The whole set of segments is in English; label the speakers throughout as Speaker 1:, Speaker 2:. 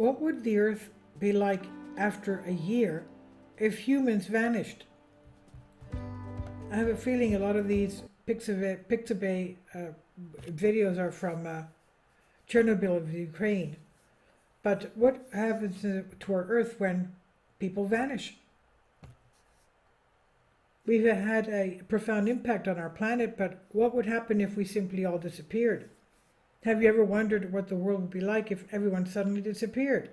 Speaker 1: What would the Earth be like after a year if humans vanished? I have a feeling a lot of these Pixabay videos are from Chernobyl of Ukraine. But what happens to our Earth when people vanish? We've had a profound impact on our planet, but what would happen if we simply all disappeared? Have you ever wondered what the world would be like if everyone suddenly disappeared?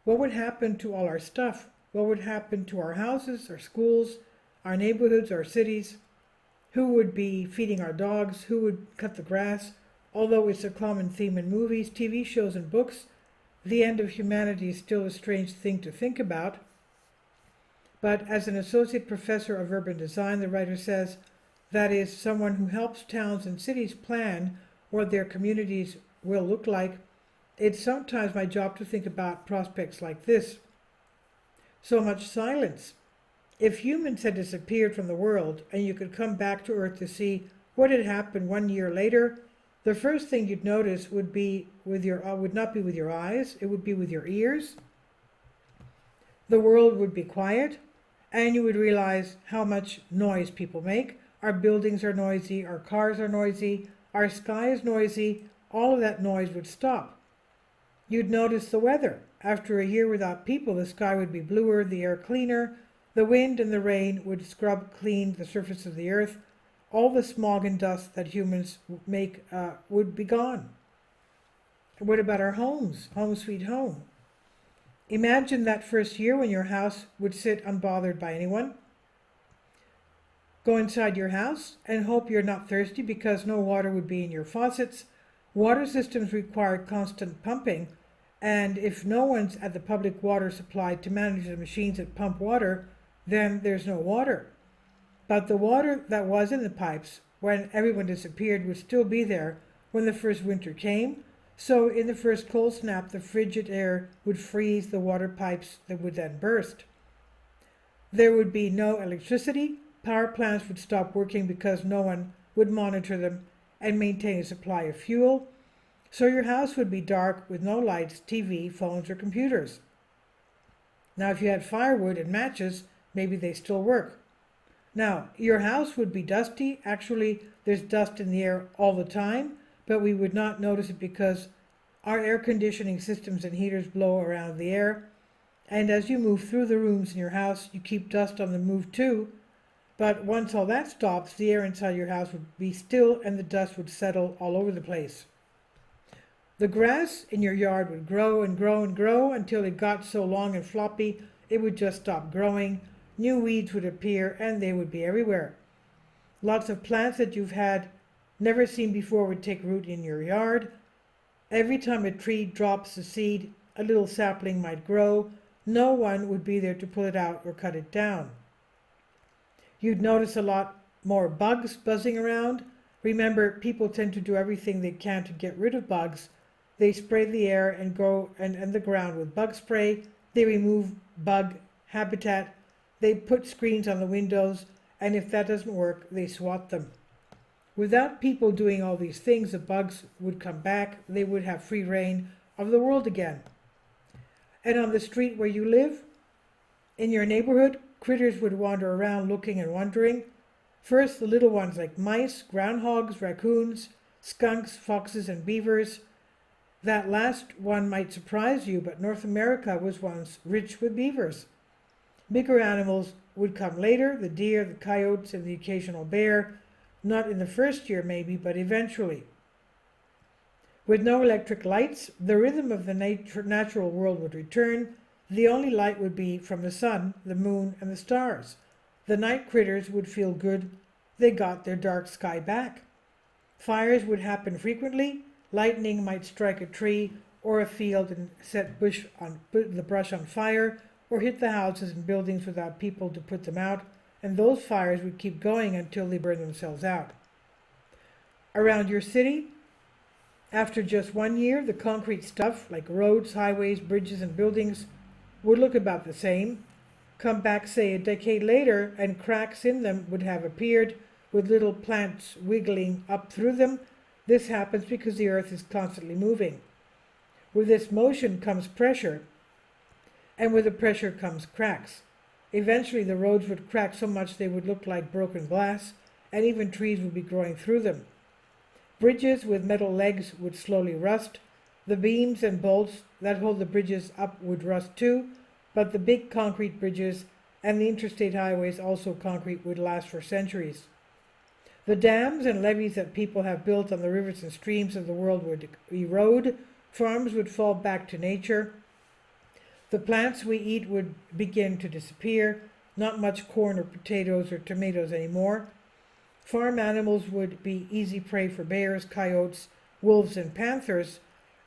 Speaker 1: What would happen to all our stuff? What would happen to our houses, our schools, our neighborhoods, our cities? Who would be feeding our dogs? Who would cut the grass? Although it's a common theme in movies, TV shows, and books, the end of humanity is still a strange thing to think about. But as an associate professor of urban design, the writer says, that is, someone who helps towns and cities plan what their communities will look like, it's sometimes my job to think about prospects like this. So much silence. If humans had disappeared from the world and you could come back to Earth to see what had happened 1 year later, the first thing you'd notice would not be with your eyes, it would be with your ears. The world would be quiet, and you would realize how much noise people make. Our buildings are noisy, our cars are noisy, our sky is noisy. All of that noise would stop. You'd notice the weather. After a year without people, the sky would be bluer, the air cleaner, the wind and the rain would scrub clean the surface of the earth. All the smog and dust that humans make would be gone. What about our homes? Home sweet home. Imagine that first year when your house would sit unbothered by anyone. Go inside your house and hope you're not thirsty because no water would be in your faucets. Water systems require constant pumping, and if no one's at the public water supply to manage the machines that pump water, then there's no water. But the water that was in the pipes when everyone disappeared would still be there when the first winter came. So in the first cold snap, the frigid air would freeze the water pipes that would then burst. There would be no electricity. Power plants would stop working because no one would monitor them and maintain a supply of fuel. So your house would be dark with no lights, TV, phones, or computers. Now, if you had firewood and matches, maybe they still work. Now, your house would be dusty. Actually, there's dust in the air all the time, but we would not notice it because our air conditioning systems and heaters blow around the air. And as you move through the rooms in your house, you keep dust on the move too. But once all that stops, the air inside your house would be still and the dust would settle all over the place. The grass in your yard would grow and grow and grow until it got so long and floppy it would just stop growing. New weeds would appear and they would be everywhere. Lots of plants that you've had never seen before would take root in your yard. Every time a tree drops a seed, a little sapling might grow. No one would be there to pull it out or cut it down. You'd notice a lot more bugs buzzing around. Remember, people tend to do everything they can to get rid of bugs. They spray the air and the ground with bug spray. They remove bug habitat. They put screens on the windows, and if that doesn't work, they swat them. Without people doing all these things, the bugs would come back. They would have free reign of the world again. And on the street where you live, in your neighborhood, critters would wander around looking and wondering. First, the little ones like mice, groundhogs, raccoons, skunks, foxes, and beavers. That last one might surprise you, but North America was once rich with beavers. Bigger animals would come later, the deer, the coyotes, and the occasional bear. Not in the first year maybe, but eventually. With no electric lights, the rhythm of the natural world would return. The only light would be from the sun, the moon, and the stars. The night critters would feel good. They got their dark sky back. Fires would happen frequently. Lightning might strike a tree or a field and set the brush on fire, or hit the houses and buildings without people to put them out, and those fires would keep going until they burn themselves out. Around your city, after just 1 year, the concrete stuff like roads, highways, bridges, and buildings would look about the same. Come back, say, a decade later, and cracks in them would have appeared with little plants wiggling up through them. This happens because the earth is constantly moving. With this motion comes pressure, and with the pressure comes cracks. Eventually the roads would crack so much they would look like broken glass, and even trees would be growing through them. Bridges with metal legs would slowly rust. The beams and bolts that hold the bridges up would rust too, but the big concrete bridges and the interstate highways, also concrete, would last for centuries. The dams and levees that people have built on the rivers and streams of the world would erode. Farms would fall back to nature. The plants we eat would begin to disappear. Not much corn or potatoes or tomatoes anymore. Farm animals would be easy prey for bears, coyotes, wolves, and panthers.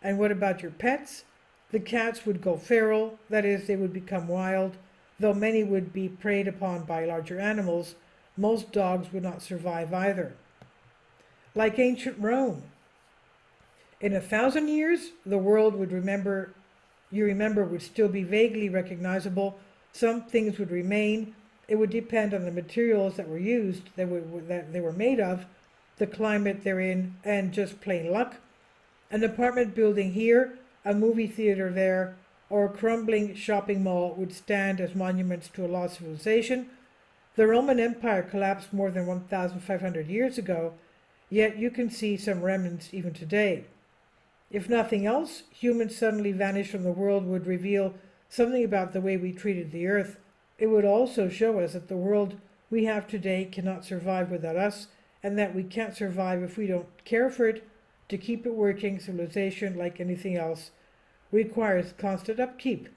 Speaker 1: And what about your pets? The cats would go feral, that is, they would become wild. Though many would be preyed upon by larger animals, most dogs would not survive either. Like ancient Rome. In 1,000 years, the world would would still be vaguely recognizable. Some things would remain. It would depend on the materials that were used, that they were made of, the climate they're in, and just plain luck. An apartment building here, a movie theater there, or a crumbling shopping mall would stand as monuments to a lost civilization. The Roman Empire collapsed more than 1,500 years ago, yet you can see some remnants even today. If nothing else, humans suddenly vanish from the world would reveal something about the way we treated the earth. It would also show us that the world we have today cannot survive without us, and that we can't survive if we don't care for it. To keep it working, civilization, like anything else, requires constant upkeep.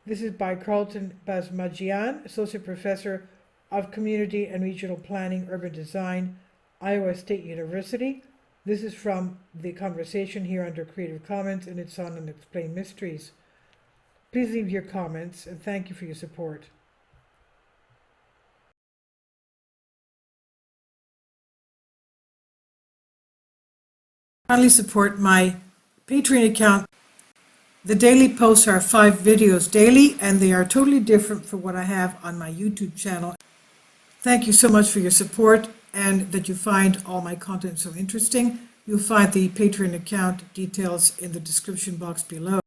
Speaker 1: This is by Carlton Basmajian, Associate Professor of Community and Regional Planning, Urban Design, Iowa State University. This is from the conversation here under Creative Commons, and it's on Unexplained Mysteries. Please leave your comments, and thank you for your support. Kindly support my Patreon account. The daily posts are 5 videos daily, and they are totally different from what I have on my YouTube channel. Thank you so much for your support, and that you find all my content so interesting. You'll find the Patreon account details in the description box below.